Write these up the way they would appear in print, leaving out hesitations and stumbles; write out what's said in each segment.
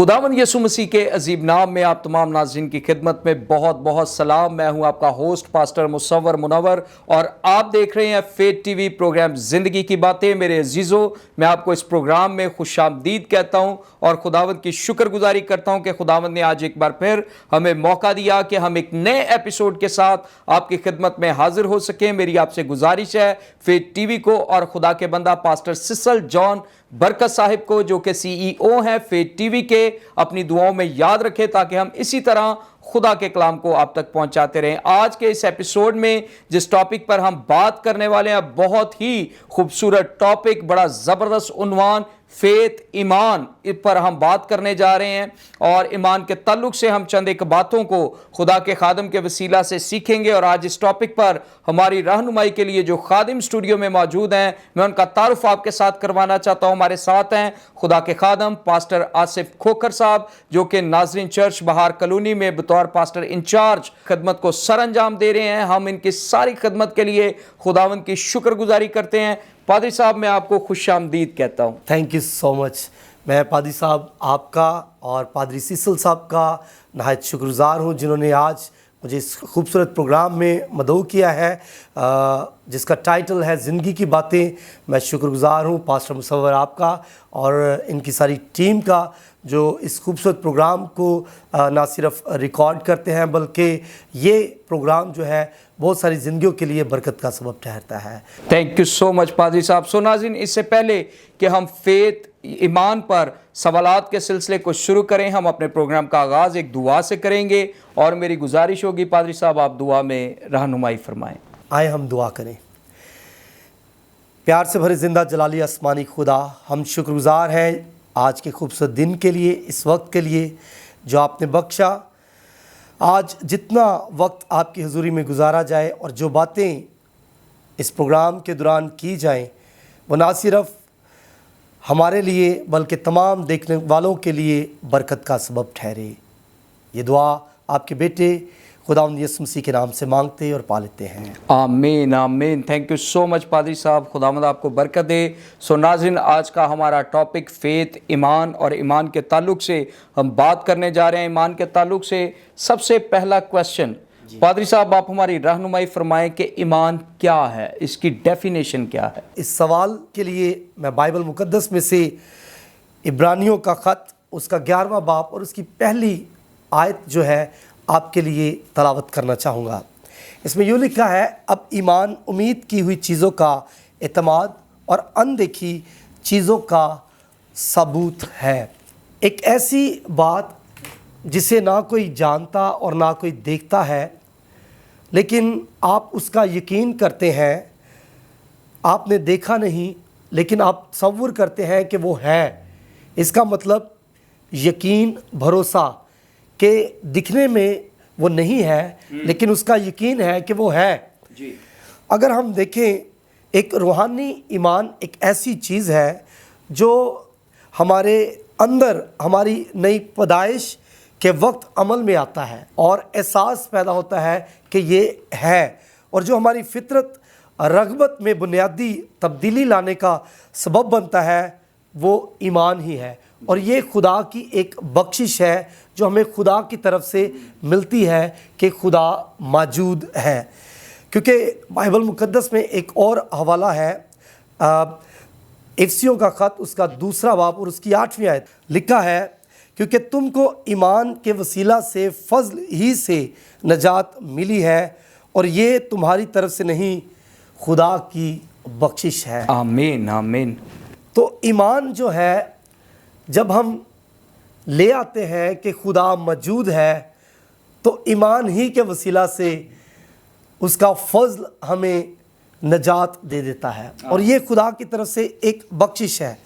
खुदावंद यीशु मसीह के अजीब नाम में आप तमाम नाज़रीन की खिदमत में बहुत बहुत सलाम। मैं हूं आपका होस्ट पास्टर मुसव्वर मुनव्वर और आप देख रहे हैं फेथ टीवी प्रोग्राम ज़िंदगी की बातें। मेरे अजीज़ों, मैं आपको इस प्रोग्राम में खुशामदीद कहता हूं और खुदावंद की शुक्रगुजारी करता हूं कि खुदावंद ने आज एक बार फिर हमें मौका दिया कि हम एक नए एपिसोड के साथ आपकी खिदमत में हाजिर हो सकें। मेरी आपसे गुजारिश है फेथ टीवी को और खुदा के बंदा पास्टर सिसल जॉन बरकत साहिब को, जो कि CEO हैं फेथ टीवी के, अपनी दुआओं में याद रखें ताकि हम इसी तरह खुदा के कलाम को आप तक पहुंचाते रहें। आज के इस एपिसोड में जिस टॉपिक पर हम बात करने वाले हैं, बहुत ही खूबसूरत टॉपिक, बड़ा ज़बरदस्त उन्वान, फेथ ईमान पर हम बात करने जा रहे हैं और ईमान के ताल्लुक से हम चंद एक बातों को खुदा के खादिम के वसीला से सीखेंगे। और आज इस टॉपिक पर हमारी रहनुमाई के लिए जो खादिम स्टूडियो में मौजूद हैं, मैं उनका तारुफ आपके साथ करवाना चाहता हूं। हमारे साथ हैं खुदा के खादिम पास्टर आसिफ खोखर साहब, जो कि नाजरीन चर्च बहार कॉलोनी में बतौर पास्टर इंचार्ज खदमत को सर अंजाम दे रहे हैं। हम इनकी सारी खदमत के लिए खुदावंद की शुक्रगुजारी करते हैं। पादरी साहब, मैं आपको खुशामदीद कहता हूँ। Thank you so much. मैं पादरी साहब आपका और पादरी सिसल साहब का नहायत शुक्रगुजार हूँ, जिन्होंने आज मुझे इस खूबसूरत प्रोग्राम में मदऊ किया है जिसका टाइटल है ज़िंदगी की बातें। मैं शुक्रगुजार हूँ पास्टर मुसव्वर आपका और इनकी सारी टीम का, जो इस खूबसूरत प्रोग्राम को ना सिर्फ रिकॉर्ड करते हैं बल्कि ये प्रोग्राम जो है बहुत सारी ज़िंदगियों के लिए बरकत का सबब ठहरता है। थैंक यू सो मच पादरी साहब। सो नाज़रीन, इससे पहले कि हम फेथ ईमान पर सवालात के सिलसिले को शुरू करें, हम अपने प्रोग्राम का आगाज़ एक दुआ से करेंगे और मेरी गुजारिश होगी पादरी साहब आप दुआ में रहनुमाई फरमाएं। आए हम दुआ करें। प्यार से भरे ज़िंदा जलाली आसमानी खुदा, हम शुक्रगुजार हैं आज के खूबसूरत दिन के लिए, इस वक्त के लिए जो आपने बख्शा। आज जितना वक्त आपकी हुजूरी में गुजारा जाए और जो बातें इस प्रोग्राम के दौरान की जाएं, वो ना सिर्फ हमारे लिए बल्कि तमाम देखने वालों के लिए बरकत का सबब ठहरे। ये दुआ आपके बेटे खुदावंद यीशु मसीह के नाम से मांगते और पा लेते हैं, आमीन आमीन। थैंक यू सो मच पादरी साहब, खुदावंद आपको बरकत दे। सो नाज़रीन, आज का हमारा टॉपिक फेथ ईमान और ईमान के ताल्लुक से हम बात करने जा रहे हैं। ईमान के ताल्लुक से सबसे पहला क्वेश्चन, पादरी साहब आप हमारी रहनुमाई फरमाएं कि ईमान क्या है, इसकी डेफिनेशन क्या है। इस सवाल के लिए मैं बाइबल मुकद्दस में से इब्रानियों का ख़त, उसका 11वां बाब और उसकी पहली आयत जो है आपके लिए तलावत करना चाहूँगा। इसमें यूँ लिखा है, अब ईमान उम्मीद की हुई चीज़ों का एतमाद और अनदेखी चीज़ों का सबूत है। एक ऐसी बात जिसे ना कोई जानता और ना कोई देखता है, लेकिन आप उसका यकीन करते हैं। आपने देखा नहीं लेकिन आप तसव्वुर करते हैं कि वो है। इसका मतलब यकीन, भरोसा कि दिखने में वो नहीं है लेकिन उसका यकीन है कि वो है जी। अगर हम देखें, एक रूहानी ईमान एक ऐसी चीज़ है जो हमारे अंदर हमारी नई पैदाइश के वक्त अमल में आता है और एहसास पैदा होता है कि ये है, और जो हमारी फितरत रग़बत में बुनियादी तब्दीली लाने का सबब बनता है वो ईमान ही है। और ये खुदा की एक बख्शिश है जो हमें खुदा की तरफ से मिलती है कि खुदा मौजूद है। क्योंकि बाइबल मुकद्दस में एक और हवाला है, इफसियों का ख़त, उसका 2वां बाब और उसकी 8वीं आयत, लिखा है, क्योंकि तुमको ईमान के वसीला से फजल ही से नजात मिली है और ये तुम्हारी तरफ से नहीं, खुदा की बख्शिश है। आमीन आमीन। तो ईमान जो है, जब हम ले आते हैं कि खुदा मौजूद है, तो ईमान ही के वसीला से उसका फजल हमें नजात दे देता है और ये खुदा की तरफ से एक बख्शिश है।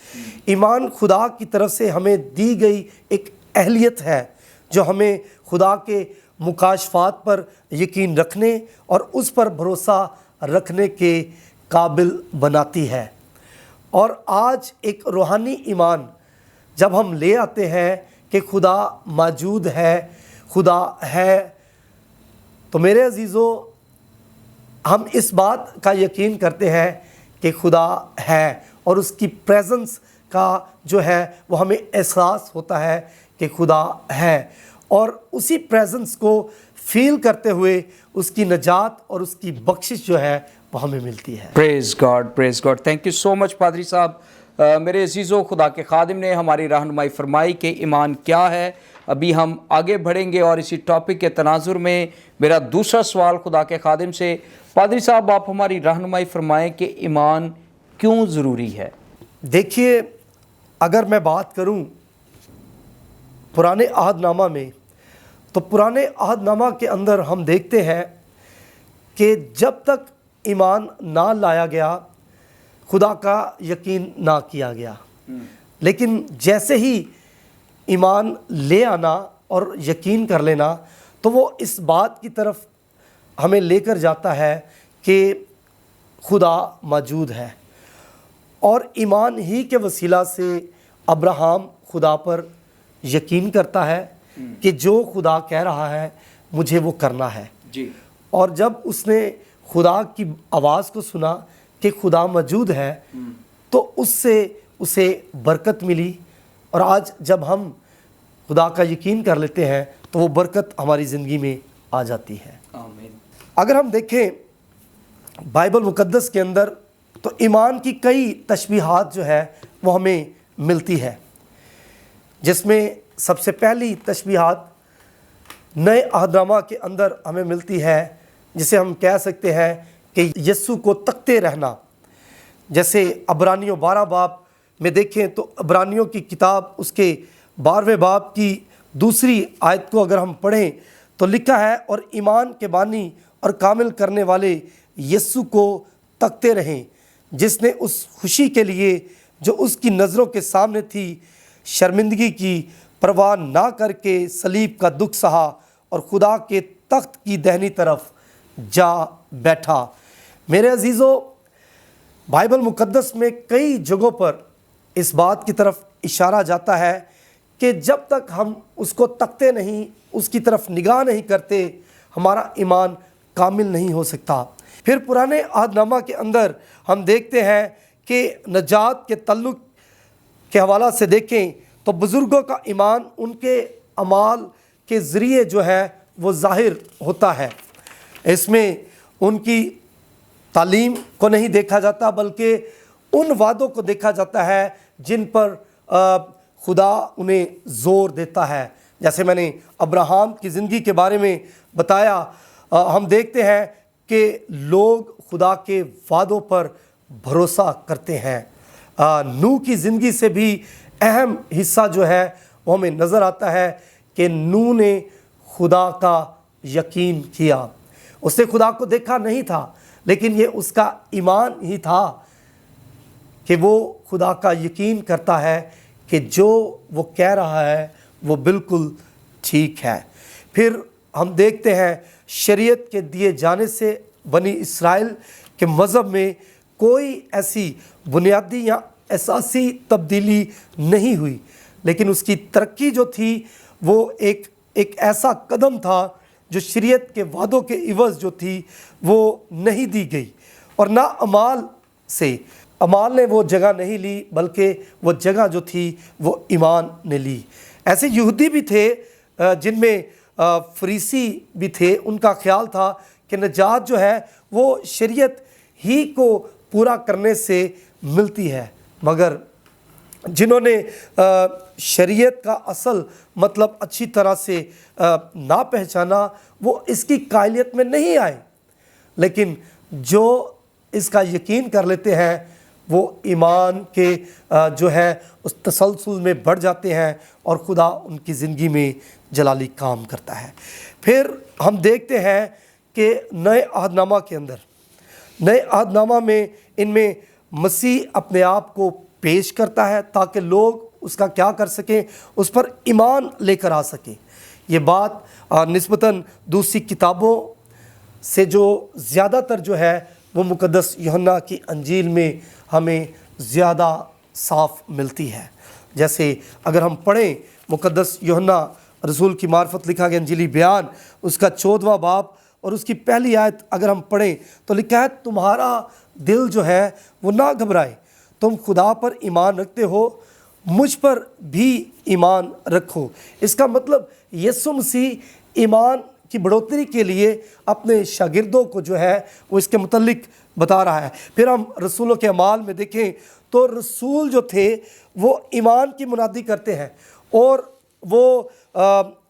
ईमान खुदा की तरफ से हमें दी गई एक अहलियत है जो हमें खुदा के मुकाशफात पर यकीन रखने और उस पर भरोसा रखने के काबिल बनाती है। और आज एक रूहानी ईमान जब हम ले आते हैं कि खुदा मौजूद है, खुदा है, तो मेरे अजीज़ों, हम इस बात का यकीन करते हैं कि खुदा है और उसकी प्रेजेंस का जो है वो हमें एहसास होता है کہ خدا ہے اور اسی پریزنس کو فیل کرتے ہوئے اس کی نجات اور اس کی بخشش جو ہے وہ ہمیں ملتی ہے۔ Praise God, thank you so مچ پادری صاحب۔ میرے عزیزو، خدا کے خادم نے ہماری رہنمائی فرمائی کہ ایمان کیا ہے۔ ابھی ہم آگے بڑھیں گے اور اسی ٹاپک کے تناظر میں میرا دوسرا سوال خدا کے خادم سے، پادری صاحب آپ ہماری رہنمائی فرمائیں کہ ایمان کیوں ضروری ہے؟ دیکھیے، اگر میں بات کروں پرانے عہد نامہ میں، تو پرانے عہد نامہ کے اندر ہم دیکھتے ہیں کہ جب تک ایمان نہ لایا گیا خدا کا یقین نہ کیا گیا، لیکن جیسے ہی ایمان لے آنا اور یقین کر لینا تو وہ اس بات کی طرف ہمیں لے کر جاتا ہے کہ خدا موجود ہے، اور ایمان ہی کے وسیلہ سے ابراہیم خدا پر یقین کرتا ہے کہ جو خدا کہہ رہا ہے مجھے وہ کرنا ہے۔ اور جب اس نے خدا کی آواز کو سنا کہ خدا موجود ہے تو اس سے اسے برکت ملی، اور آج جب ہم خدا کا یقین کر لیتے ہیں تو وہ برکت ہماری زندگی میں آ جاتی ہے۔ اگر ہم دیکھیں بائبل مقدس کے اندر تو ایمان کی کئی تشبیہات جو ہے وہ ہمیں ملتی ہے، جس میں سب سے پہلی تشبیہات نئے عہد نامہ کے اندر ہمیں ملتی ہے، جسے ہم کہہ سکتے ہیں کہ یسوع کو تکتے رہنا۔ جیسے عبرانیوں 12 باب میں دیکھیں تو عبرانیوں کی کتاب اس کے 12ویں باب کی دوسری آیت کو اگر ہم پڑھیں تو لکھا ہے، اور ایمان کے بانی اور کامل کرنے والے یسوع کو تکتے رہیں، جس نے اس خوشی کے لیے جو اس کی نظروں کے سامنے تھی شرمندگی کی پرواہ نہ کر کے صلیب کا دکھ سہا اور خدا کے تخت کی دہنی طرف جا بیٹھا۔ میرے عزیزو، بائبل مقدس میں کئی جگہوں پر اس بات کی طرف اشارہ جاتا ہے کہ جب تک ہم اس کو تکتے نہیں، اس کی طرف نگاہ نہیں کرتے، ہمارا ایمان کامل نہیں ہو سکتا۔ پھر پرانے عہد نامہ کے اندر ہم دیکھتے ہیں کہ نجات کے تعلق کے حوالہ سے دیکھیں تو بزرگوں کا ایمان ان کے اعمال کے ذریعے جو ہے وہ ظاہر ہوتا ہے۔ اس میں ان کی تعلیم کو نہیں دیکھا جاتا بلکہ ان وعدوں کو دیکھا جاتا ہے جن پر خدا انہیں زور دیتا ہے۔ جیسے میں نے ابراہیم کی زندگی کے بارے میں بتایا، ہم دیکھتے ہیں کہ لوگ خدا کے وعدوں پر بھروسہ کرتے ہیں۔ نوح کی زندگی سے بھی اہم حصہ جو ہے وہ ہمیں نظر آتا ہے کہ نوح نے خدا کا یقین کیا۔ اس نے خدا کو دیکھا نہیں تھا، لیکن یہ اس کا ایمان ہی تھا کہ وہ خدا کا یقین کرتا ہے کہ جو وہ کہہ رہا ہے وہ بالکل ٹھیک ہے۔ پھر ہم دیکھتے ہیں شریعت کے دیے جانے سے بنی اسرائیل کے مذہب میں کوئی ایسی بنیادی یا اساسی تبدیلی نہیں ہوئی، لیکن اس کی ترقی جو تھی وہ ایک ایسا قدم تھا جو شریعت کے وعدوں کے عوض جو تھی وہ نہیں دی گئی، اور نہ عمال نے وہ جگہ نہیں لی بلکہ وہ جگہ جو تھی وہ ایمان نے لی۔ ایسے یہودی بھی تھے جن میں فریسی بھی تھے، ان کا خیال تھا کہ نجات جو ہے وہ شریعت ہی کو پورا کرنے سے ملتی ہے، مگر جنہوں نے شریعت کا اصل مطلب اچھی طرح سے نہ پہچانا وہ اس کی قائلیت میں نہیں آئے، لیکن جو اس کا یقین کر لیتے ہیں وہ ایمان کے جو ہے اس تسلسل میں بڑھ جاتے ہیں اور خدا ان کی زندگی میں جلالی کام کرتا ہے۔ پھر ہم دیکھتے ہیں کہ نئے عہد نامہ کے اندر، نئے عہد نامہ میں ان میں مسیح اپنے آپ کو پیش کرتا ہے تاکہ لوگ اس کا کیا کر سکیں، اس پر ایمان لے کر آ سکیں۔ یہ بات نسبتاً دوسری کتابوں سے جو زیادہ تر جو ہے وہ مقدس یوحنا کی انجیل میں ہمیں زیادہ صاف ملتی ہے۔ جیسے اگر ہم پڑھیں مقدس یوحنا رسول کی معرفت لکھا گیا انجیلی بیان، اس کا 14واں باب اور اس کی پہلی آیت اگر ہم پڑھیں تو لکھا ہے، تمہارا دل جو ہے وہ نہ گھبرائے، تم خدا پر ایمان رکھتے ہو मुझ पर भी ईमान रखो। इसका मतलब यीशु मसीह ईमान की बढ़ोतरी के लिए अपने शागिर्दों को जो है वो इसके मुतल्लिक बता रहा है। फिर हम रसूलों के अमाल में देखें तो रसूल जो थे वो ईमान की मुनादी करते हैं और वो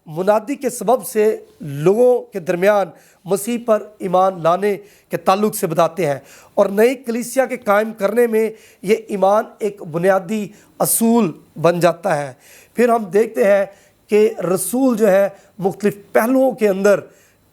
मुनादी के सबब से लोगों के दरमियान मसीह पर ईमान लाने के ताल्लुक से बताते हैं और नई कलीसिया के कायम करने में ये ईमान एक बुनियादी असूल बन जाता है। फिर हम देखते हैं कि रसूल जो है मुख्तलिफ पहलुओं के अंदर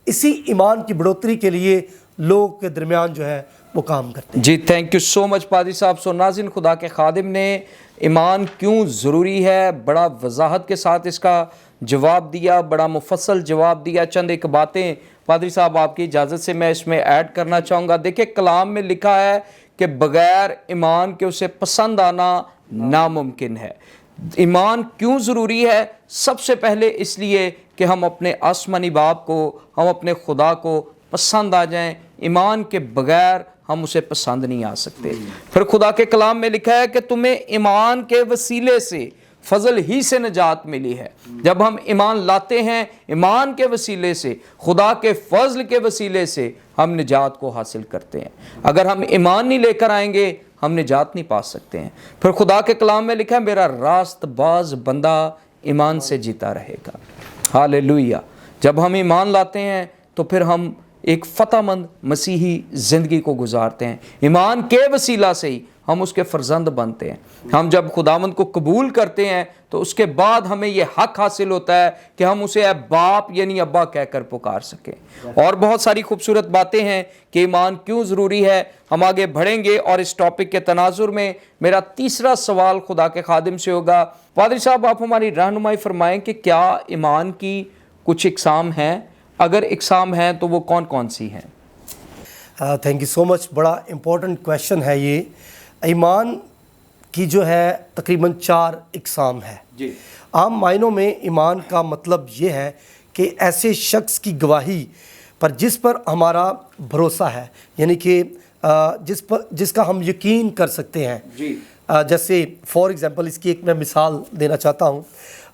इसी ईमान की बढ़ोतरी के लिए लोगों के दरमियान जो है वो काम करते हैं। जी, थैंक यू सो मच पादरी साहब। सो नाज़रीन, खुदा के खादिम ने ईमान क्यों ज़रूरी है बड़ा वजाहत के साथ इसका जवाब दिया, बड़ा मुफस्सल जवाब दिया। चंद एक बातें पादरी साहब आपकी इजाज़त से मैं इसमें ऐड करना चाहूँगा। देखिए, कलाम में लिखा है कि बग़ैर ईमान के उसे पसंद आना नामुमकिन है। ईमान क्यों ज़रूरी है? सबसे पहले इसलिए कि हम अपने आसमानी बाप को, हम अपने खुदा को पसंद आ जाएं। ईमान के बग़ैर हम उसे पसंद नहीं आ सकते। फिर खुदा के कलाम में लिखा है कि तुम्हें ईमान के वसीले से फजल ही से निजात मिली है। जब हम ईमान लाते हैं, ईमान के वसीले से, खुदा के फजल के वसीले से हम निजात को हासिल करते हैं। अगर हम ईमान नहीं लेकर आएंगे हम निजात नहीं पा सकते हैं। फिर खुदा के कलाम में लिखा है मेरा रास्तबाज बंदा ईमान से जीता रहेगा। हालेलुया। जब हम ईमान लाते हैं तो फिर हम एक फ़तहमंद मसीही ज़िंदगी को गुजारते हैं। ईमान के वसीला से ही हम उसके फ़र्जंद बनते हैं। हम जब खुदावंद को कबूल करते हैं तो उसके बाद हमें ये हक हासिल होता है कि हम उसे अब बाप यानी अब्बा कहकर पुकार सकें। और बहुत सारी खूबसूरत बातें हैं कि ईमान क्यों ज़रूरी है। हम आगे बढ़ेंगे और इस टॉपिक के तनाजुर में मेरा तीसरा सवाल खुदा के खादिम से होगा। पादरी साहब, आप हमारी रहनुमाई फरमाएँ कि क्या ईमान की कुछ इकसाम हैं? अगर इकसाम हैं तो वो कौन कौन सी हैं? Thank you so much. बड़ा इम्पोर्टेंट क्वेश्चन है ये। ईमान की जो है तकरीबन 4 इकसाम है जी। आम मायनों में ईमान का मतलब ये है कि ऐसे शख्स की गवाही पर जिस पर हमारा भरोसा है, यानी कि जिसका हम यकीन कर सकते हैं जी। जैसे फॉर एग्ज़ाम्पल इसकी एक मैं मिसाल देना चाहता हूँ।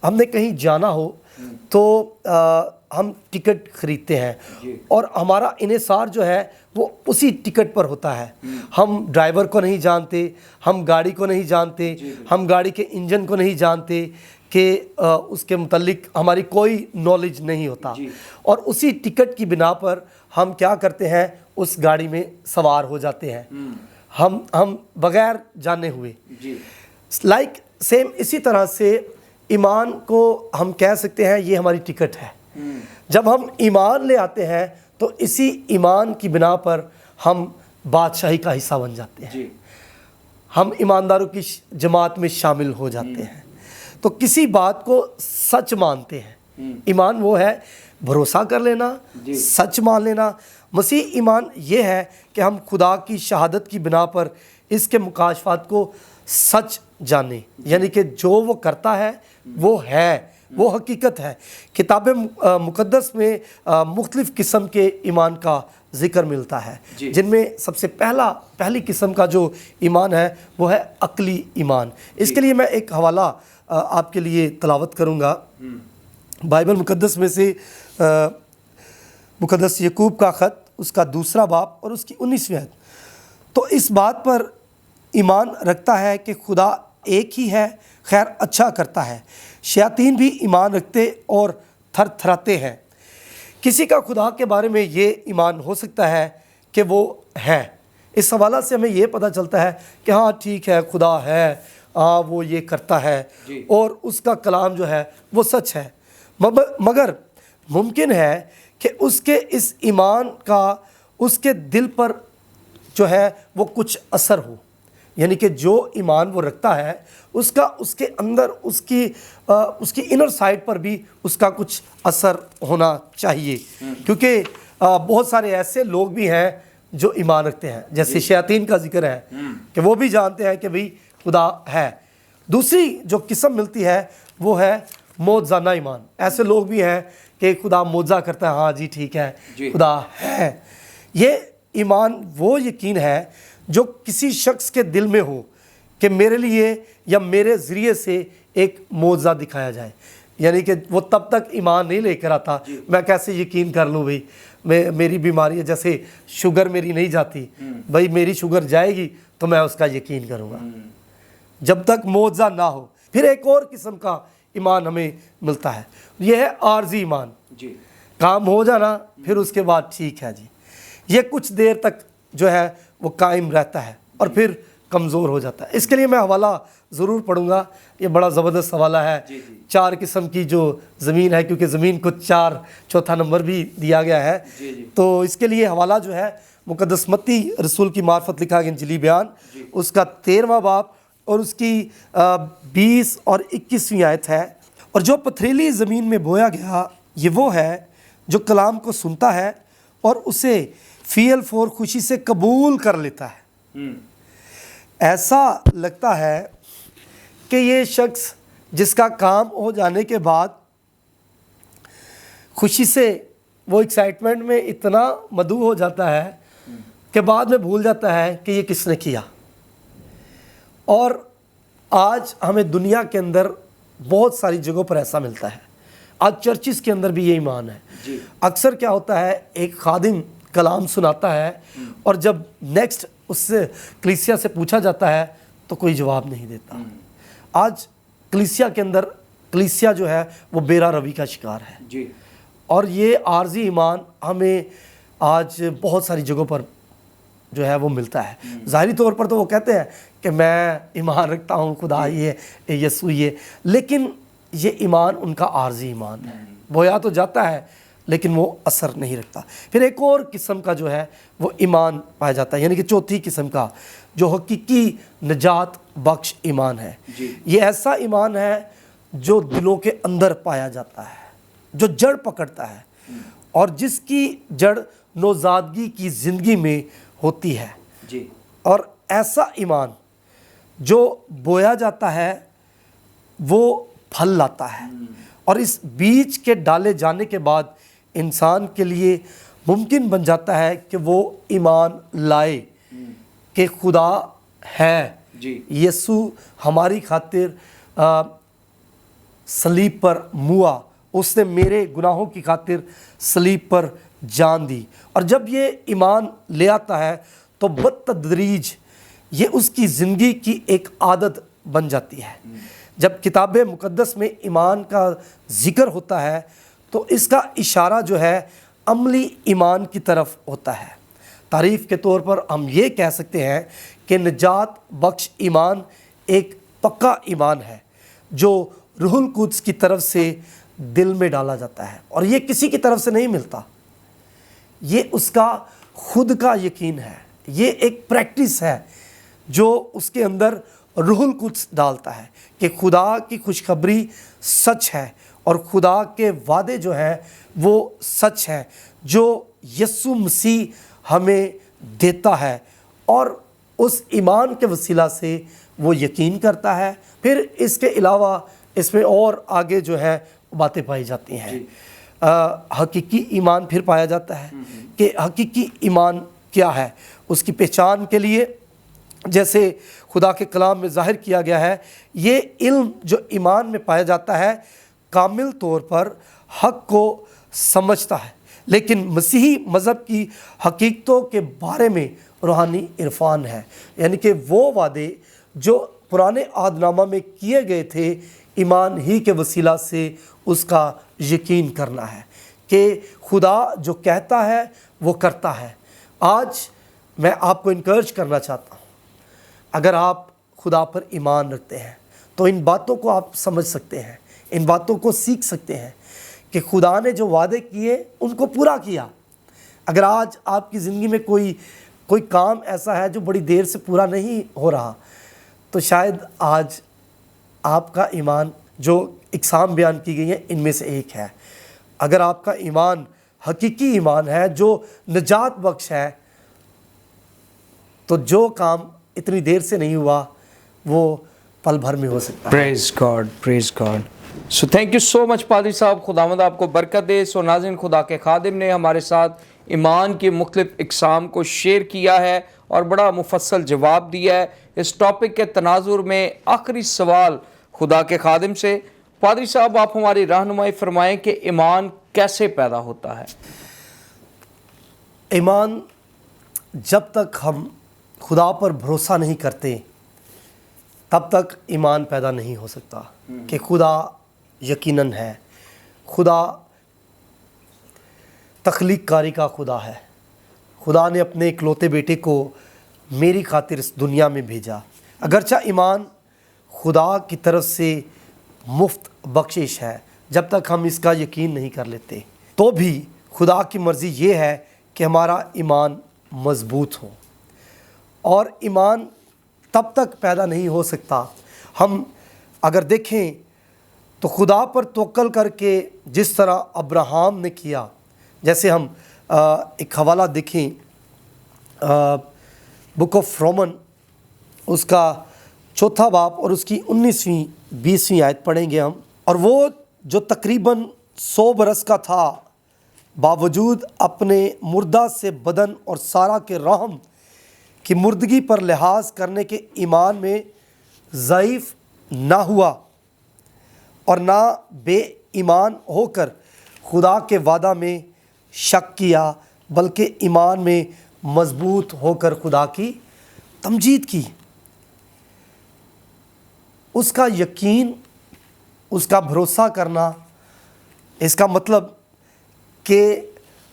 हमने कहीं जाना हो तो हम टिकट ख़रीदते हैं और हमारा इन्हिसार जो है वो उसी टिकट पर होता है। हम ड्राइवर को नहीं जानते, हम गाड़ी को नहीं जानते, हम गाड़ी के इंजन को नहीं जानते कि उसके मुतल्लिक हमारी कोई नॉलेज नहीं होता और उसी टिकट की बिना पर हम क्या करते हैं, उस गाड़ी में सवार हो जाते हैं हम बग़ैर जाने हुए। लाइक सेम इसी तरह से ईमान को हम कह सकते हैं ये हमारी टिकट है। जब हम ईमान ले आते हैं तो इसी ईमान की बिना पर हम बादशाही का हिस्सा बन जाते हैं, हम ईमानदारों की जमात में शामिल हो जाते हैं। तो किसी बात को सच मानते हैं। ईमान वो है भरोसा कर लेना, सच मान लेना। मसीह ईमान ये है कि हम खुदा की शहादत की बिना पर इसके मुकाशफात को सच जाने, यानी कि जो वो करता है वो है, वो हकीकत है। किताब मुक़द्दस में मुख्तलिफ़ किस्म के ईमान का ज़िक्र मिलता है, जिनमें सबसे पहली किस्म का जो ईमान है वो है अक्ली ईमान। इसके लिए मैं एक हवाला आपके लिए तलावत करूँगा बाइबल मुक़द्दस में से, मुक़द्दस याकूब का ख़त, उसका 2 बाब और उसकी 19वीं आयत। तो इस बात पर ईमान रखता है कि खुदा एक ही है, खैर अच्छा करता है। शयातीन भी ईमान रखते और थरथराते हैं। किसी का खुदा के बारे में ये ईमान हो सकता है कि वो है। इस हवाला से हमें ये पता चलता है कि हाँ ठीक है, खुदा है, हाँ वो ये करता है और उसका कलाम जो है वो सच है। मगर मुमकिन है कि उसके इस ईमान का उसके दिल पर जो है वो कुछ असर हो, यानी कि जो ईमान वो रखता है उसका उसके अंदर उसकी इनर साइड पर भी उसका कुछ असर होना चाहिए। क्योंकि बहुत सारे ऐसे लोग भी हैं जो ईमान रखते हैं, जैसे शयातीन का जिक्र है कि वो भी जानते हैं कि भाई खुदा है। दूसरी जो किस्म मिलती है वो है मौज़ाना ईमान। ऐसे लोग भी हैं कि खुदा मौज़ा करता है, हाँ जी ठीक है खुदा है। ये ईमान वो यकीन है जो किसी शख्स के दिल में हो کہ میرے لیے یا میرے ذریعے سے ایک معجزہ دکھایا جائے. یعنی کہ وہ تب تک ایمان نہیں لے کر آتا. میں کیسے یقین کر لوں بھائی میری بیماری ہے, جیسے شوگر میری نہیں جاتی, بھائی میری شوگر جائے گی تو میں اس کا یقین کروں گا, جب تک معجزہ نہ ہو. پھر ایک اور قسم کا ایمان ہمیں ملتا ہے, یہ ہے عارضی ایمان. کام ہو جانا پھر اس کے بعد ٹھیک ہے جی, یہ کچھ دیر تک جو ہے وہ قائم رہتا ہے اور پھر کمزور ہو جاتا ہے. اس کے لیے میں حوالہ ضرور پڑھوں گا, یہ بڑا زبردست حوالہ ہے. 4 قسم کی جو زمین ہے, کیونکہ زمین کو 4 چوتھا نمبر بھی دیا گیا ہے, تو اس کے لیے حوالہ جو ہے مقدس متی رسول کی معرفت لکھا گیا انجیلی بیان, اس کا 13واں باب اور اس کی 20 اور 21ویں آیت ہے. اور جو پتھریلی زمین میں بویا گیا یہ وہ ہے جو کلام کو سنتا ہے اور اسے فی الفور خوشی سے قبول کر لیتا ہے. ایسا لگتا ہے کہ یہ شخص جس کا کام ہو جانے کے بعد خوشی سے وہ ایکسائٹمنٹ میں اتنا مدعو ہو جاتا ہے کہ بعد میں بھول جاتا ہے کہ یہ کس نے کیا. اور آج ہمیں دنیا کے اندر بہت ساری جگہوں پر ایسا ملتا ہے. آج چرچز کے اندر بھی یہ ایمان ہے. اکثر کیا ہوتا ہے, ایک خادم کلام سناتا ہے اور جب نیکسٹ اس سے کلیسیا سے پوچھا جاتا ہے تو کوئی جواب نہیں دیتا. آج کلیسیا کے اندر کلیسیا جو ہے وہ بیرا روی کا شکار ہے. اور یہ عارضی ایمان ہمیں آج بہت ساری جگہوں پر جو ہے وہ ملتا ہے. ظاہری طور پر تو وہ کہتے ہیں کہ میں ایمان رکھتا ہوں خدا یہ یسوع یہ, لیکن یہ ایمان ان کا عارضی ایمان ہے. بویا تو جاتا ہے لیکن وہ اثر نہیں رکھتا. پھر ایک اور قسم کا جو ہے وہ ایمان پایا جاتا ہے, یعنی کہ چوتھی قسم کا جو حقیقی نجات بخش ایمان ہے. یہ ایسا ایمان ہے جو دلوں کے اندر پایا جاتا ہے, جو جڑ پکڑتا ہے اور جس کی جڑ نوزادگی کی زندگی میں ہوتی ہے. اور ایسا ایمان جو بویا جاتا ہے وہ پھل لاتا ہے, اور اس بیج کے ڈالے جانے کے بعد انسان کے لیے ممکن بن جاتا ہے کہ وہ ایمان لائے کہ خدا ہے, یسوع ہماری خاطر صلیب پر موا, اس نے میرے گناہوں کی خاطر صلیب پر جان دی. اور جب یہ ایمان لے آتا ہے تو بالتدریج یہ اس کی زندگی کی ایک عادت بن جاتی ہے. جب کتاب مقدس میں ایمان کا ذکر ہوتا ہے تو اس کا اشارہ جو ہے عملی ایمان کی طرف ہوتا ہے. تعریف کے طور پر ہم یہ کہہ سکتے ہیں کہ نجات بخش ایمان ایک پکا ایمان ہے جو روح القدس کی طرف سے دل میں ڈالا جاتا ہے, اور یہ کسی کی طرف سے نہیں ملتا, یہ اس کا خود کا یقین ہے. یہ ایک پریکٹس ہے جو اس کے اندر روح القدس ڈالتا ہے کہ خدا کی خوشخبری سچ ہے اور خدا کے وعدے جو ہیں وہ سچ ہیں جو یسوع مسیح ہمیں دیتا ہے, اور اس ایمان کے وسیلہ سے وہ یقین کرتا ہے. پھر اس کے علاوہ اس میں اور آگے جو ہے باتیں پائی جاتی ہیں. حقیقی ایمان پھر پایا جاتا ہے کہ حقیقی ایمان کیا ہے. اس کی پہچان کے لیے جیسے خدا کے کلام میں ظاہر کیا گیا ہے, یہ علم جو ایمان میں پایا جاتا ہے کامل طور پر حق کو سمجھتا ہے, لیکن مسیحی مذہب کی حقیقتوں کے بارے میں روحانی عرفان ہے. یعنی کہ وہ وعدے جو پرانے عہد نامہ میں کیے گئے تھے ایمان ہی کے وسیلہ سے اس کا یقین کرنا ہے کہ خدا جو کہتا ہے وہ کرتا ہے. آج میں آپ کو انکریج کرنا چاہتا ہوں, اگر آپ خدا پر ایمان رکھتے ہیں تو ان باتوں کو آپ سمجھ سکتے ہیں, ان باتوں کو سیکھ سکتے ہیں کہ خدا نے جو وعدے کیے ان کو پورا کیا. اگر آج آپ کی زندگی میں کوئی کام ایسا ہے جو بڑی دیر سے پورا نہیں ہو رہا, تو شاید آج آپ کا ایمان جو اقسام بیان کی گئی ہیں ان میں سے ایک ہے. اگر آپ کا ایمان حقیقی ایمان ہے جو نجات بخش ہے, تو جو کام اتنی دیر سے نہیں ہوا وہ پل بھر میں ہو سکتا ہے. Praise God, praise God. So thank you so much पादरी साहब, खुदावंद आपको बरकत दे। सो नाज़रीन, खुदा के खादिम ने हमारे साथ ईमान की मुख्तलिफ इक़साम को शेयर किया है और बड़ा मुफस्सल जवाब दिया है। इस टॉपिक के तनाजुर में आखिरी सवाल खुदा के खादिम से, पादरी साहब आप हमारी रहनुमाई फरमाएं कि ईमान कैसे पैदा होता है। ईमान, जब तक हम खुदा पर भरोसा नहीं करते तब तक ईमान पैदा नहीं हो सकता कि खुदा यकीनन है, खुदा तख्लीक कारी का खुदा है। खुदा ने अपने इकलौते बेटे को मेरी खातिर इस दुनिया में भेजा। अगरचा ईमान खुदा की तरफ से मुफ्त बख्शिश है, जब तक हम इसका यकीन नहीं कर लेते तो भी खुदा की मर्ज़ी ये है कि हमारा ईमान मज़बूत हो। और ईमान तब तक पैदा नहीं हो सकता, हम अगर देखें तो खुदा पर तवक्कल करके जिस तरह अब्राहम ने किया, जैसे हम एक हवाला देखें बुक ऑफ रोमन उसका 4 बाब और उसकी 19वीं 20वीं आयत पढ़ेंगे हम। और वो जो तकरीबन 100 बरस का था, बावजूद अपने मुर्दा से बदन और सारा के रहम की मुर्दगी पर लिहाज करने के ईमान में ज़ईफ़ ना हुआ और ना बेईमान होकर खुदा के वादा में शक किया, बल्कि ईमान में मजबूत होकर खुदा की तमजीद की। उसका यकीन, उसका भरोसा करना, इसका मतलब कि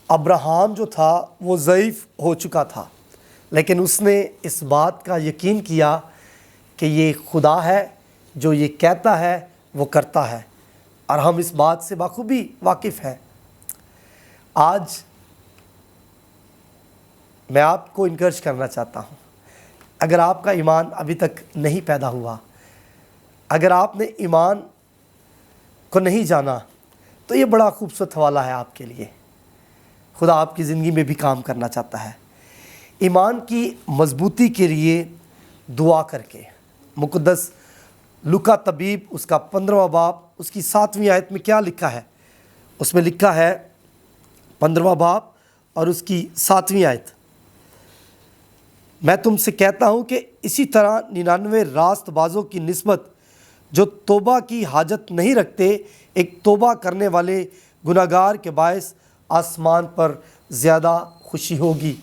अब्राहम जो था वो ज़ईफ़ हो चुका था, लेकिन उसने इस बात का यकीन किया कि ये खुदा है, जो ये कहता है वो करता है, और हम इस बात से बाखूबी वाकिफ़ हैं। आज मैं आपको इनकरेज करना चाहता हूँ, अगर आपका ईमान अभी तक नहीं पैदा हुआ, अगर आपने ईमान को नहीं जाना, तो ये बड़ा खूबसूरत हवाला है आपके लिए। खुदा आपकी ज़िंदगी में भी काम करना चाहता है। ईमान की मजबूती के लिए दुआ करके, मुक़द्दस लूका तबीब उसका 15वां बाब उसकी 7वीं आयत में क्या लिखा है? उसमें लिखा है 15वां बाब और उसकी 7वीं आयत, मैं तुमसे कहता हूँ कि इसी तरह 99 रास्तबाजों की निस्बत जो तौबा की हाजत नहीं रखते, एक तौबा करने वाले गुनाहगार के बायस आसमान पर ज़्यादा खुशी होगी।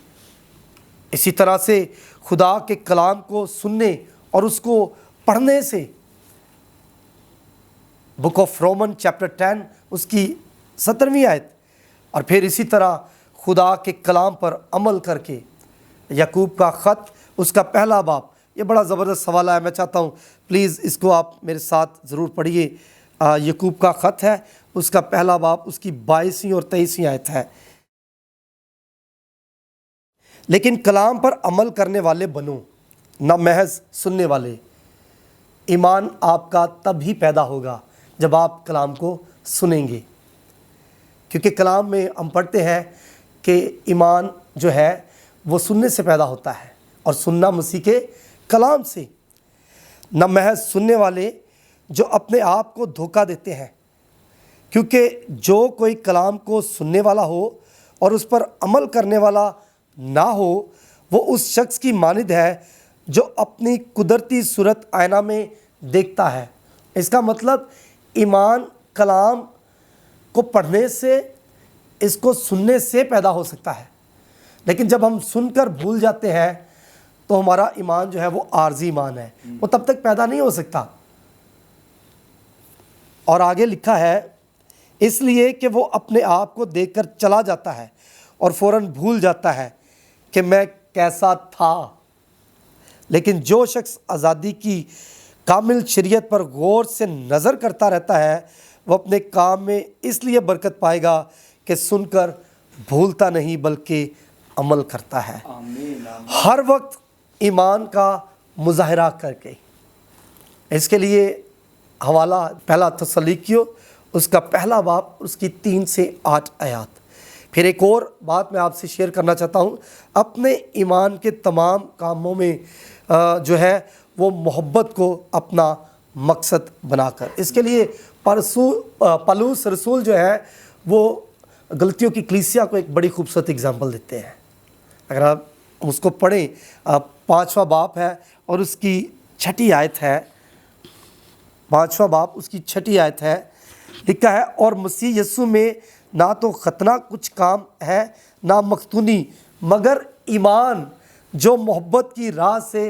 इसी तरह से खुदा के कलाम को सुनने और उसको पढ़ने से, बुक ऑफ रोमन चैप्टर 10 उसकी 17वीं आयत, और फिर इसी तरह खुदा के कलाम पर अमल करके, याकूब का ख़त उसका 1 बाब, ये बड़ा ज़बरदस्त सवाल है, मैं चाहता हूँ प्लीज़ इसको आप मेरे साथ ज़रूर पढ़िए। याकूब का ख़त है उसका 1 बाब उसकी 22वीं और 23वीं आयत है, लेकिन कलाम पर अमल करने वाले बनो, न महज सुनने वाले। ईमान आपका तब ही पैदा होगा जब आप कलाम को सुनेंगे, क्योंकि कलाम में हम पढ़ते हैं कि ईमान जो है वो सुनने से पैदा होता है, और सुनना मसीह के कलाम से। न महज सुनने वाले जो अपने आप को धोखा देते हैं, क्योंकि जो कोई कलाम को सुनने वाला हो और उस पर अमल करने वाला ना हो, वो उस शख्स की मानिद है जो अपनी कुदरती सूरत आईना में देखता है। इसका मतलब ईमान कलाम को पढ़ने से, इसको सुनने से पैदा हो सकता है, लेकिन जब हम सुनकर भूल जाते हैं तो हमारा ईमान जो है वो आर्जी ईमान है, वो तब तक पैदा नहीं हो सकता। और आगे लिखा है, इसलिए कि वो अपने आप को देखकर चला जाता है और फ़ौरन भूल जाता है कि मैं कैसा था। लेकिन जो शख्स आज़ादी की कामिल शरीयत पर गौर से नज़र करता रहता है, वो अपने काम में इसलिए बरकत पाएगा कि सुनकर भूलता नहीं बल्कि अमल करता है। हर वक्त ईमान का मुजाहरा करके। इसके लिए हवाला 1 तसलीकियों उसका 1 बाब उसकी 3 से 8 आयत। फिर एक और बात मैं आपसे शेयर करना चाहता हूँ, अपने ईमान के तमाम कामों में जो है वो मोहब्बत को अपना मकसद बनाकर। इसके लिए पलूस रसूल जो है वो गलतियों की कलीसिया को एक बड़ी खूबसूरत एग्जाम्पल देते हैं। अगर आप उसको पढ़ें, 5वां बाप है और उसकी 6ठी आयत है, 5वां बाप उसकी 6ठी आयत है, लिखा है, और मसीह यीशु में ना तो खतना कुछ काम है ना मख्तूनी, मगर ईमान जो मोहब्बत की राह से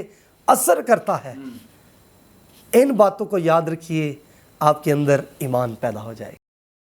असर करता है। इन बातों को याद रखिए, आपके अंदर ईमान पैदा हो जाएगा।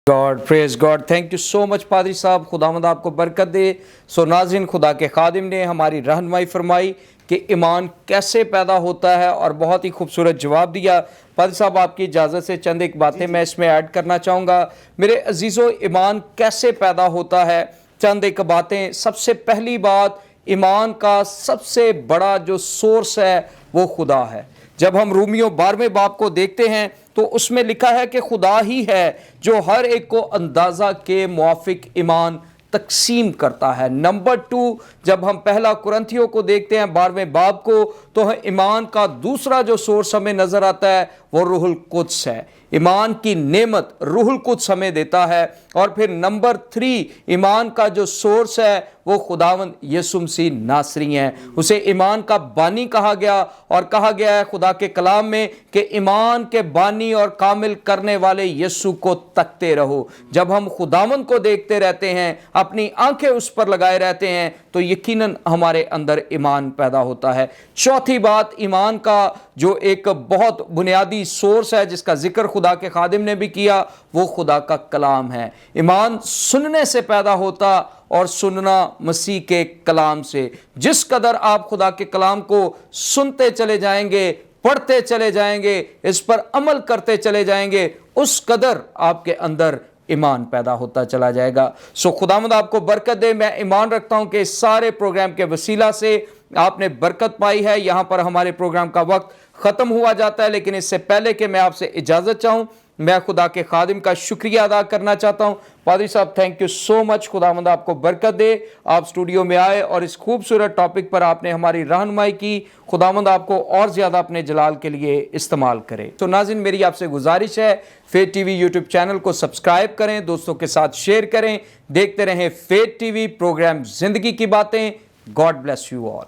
God, praise God, thank you so much पादरी साहब, खुदावंद आपको बरकत दे। सो नाज़रीन, खुदा के खादिम ने हमारी रहनुमाई फरमाई कि ईमान कैसे पैदा होता है और बहुत ही खूबसूरत जवाब दिया। पादरी साहब, आपकी इजाज़त से चंद एक बातें मैं इसमें ऐड करना चाहूँगा। मेरे अजीज़ों, ईमान कैसे पैदा होता है, चंद एक बातें। सबसे पहली बात, ईमान का सबसे बड़ा जो सोर्स है वो खुदा है। जब हम रोमियो 12वें बाब को देखते हैं तो उसमें लिखा है कि खुदा ही है जो हर एक को अंदाज़ा के मुआफिक ईमान तकसीम करता है। नंबर 2, जब हम पहला कुरंथियों को देखते हैं 12वें बाब को, तो ईमान का दूसरा जो सोर्स हमें नज़र आता है वो रूहुल कुद्स है। ईमान की नेमत रूहुल कुद्स हमें देता है। और फिर नंबर 3, ईमान का जो सोर्स है वो खुदावंद यीशु मसीह नासरी हैं। उसे ईमान का बानी कहा गया और कहा गया है खुदा के कलाम में कि ईमान के बानी और कामिल करने वाले यीशु को तकते रहो। जब हम खुदावंद को देखते रहते हैं, अपनी आंखें उस पर लगाए रहते हैं, तो यकीनन हमारे अंदर ईमान पैदा होता है। चौथी बात, ईमान का जो एक बहुत बुनियादी सोर्स है जिसका जिक्र खुदा के खादिम ने भी किया, वो खुदा का कलाम है। ईमान सुनने से पैदा होता और सुनना मसीह के कलाम से। जिस कदर आप खुदा के कलाम को सुनते चले जाएंगे, पढ़ते चले जाएंगे, इस पर अमल करते चले जाएंगे, उस कदर आपके अंदर ईमान पैदा होता चला जाएगा। सो खुदावंद आपको बरकत दे। मैं ईमान रखता हूं कि इस सारे प्रोग्राम के वसीला से आपने बरकत पाई है। यहां पर हमारे प्रोग्राम का वक्त ख़त्म हुआ जाता है, लेकिन इससे पहले कि मैं आपसे इजाज़त चाहूँ, मैं खुदा के खादिम का शुक्रिया अदा करना चाहता हूँ। पादरी साहब, थैंक यू सो मच। खुदावंद आपको बरकत दे। आप स्टूडियो में आए और इस खूबसूरत टॉपिक पर आपने हमारी रहनुमाई की। खुदावंद आपको और ज़्यादा अपने जलाल के लिए इस्तेमाल करे। तो नाज़रीन, मेरी आपसे गुजारिश है, फेथ टीवी यूट्यूब चैनल को सब्सक्राइब करें, दोस्तों के साथ शेयर करें, देखते रहें फेथ टीवी प्रोग्राम ज़िंदगी की बातें। God bless you all.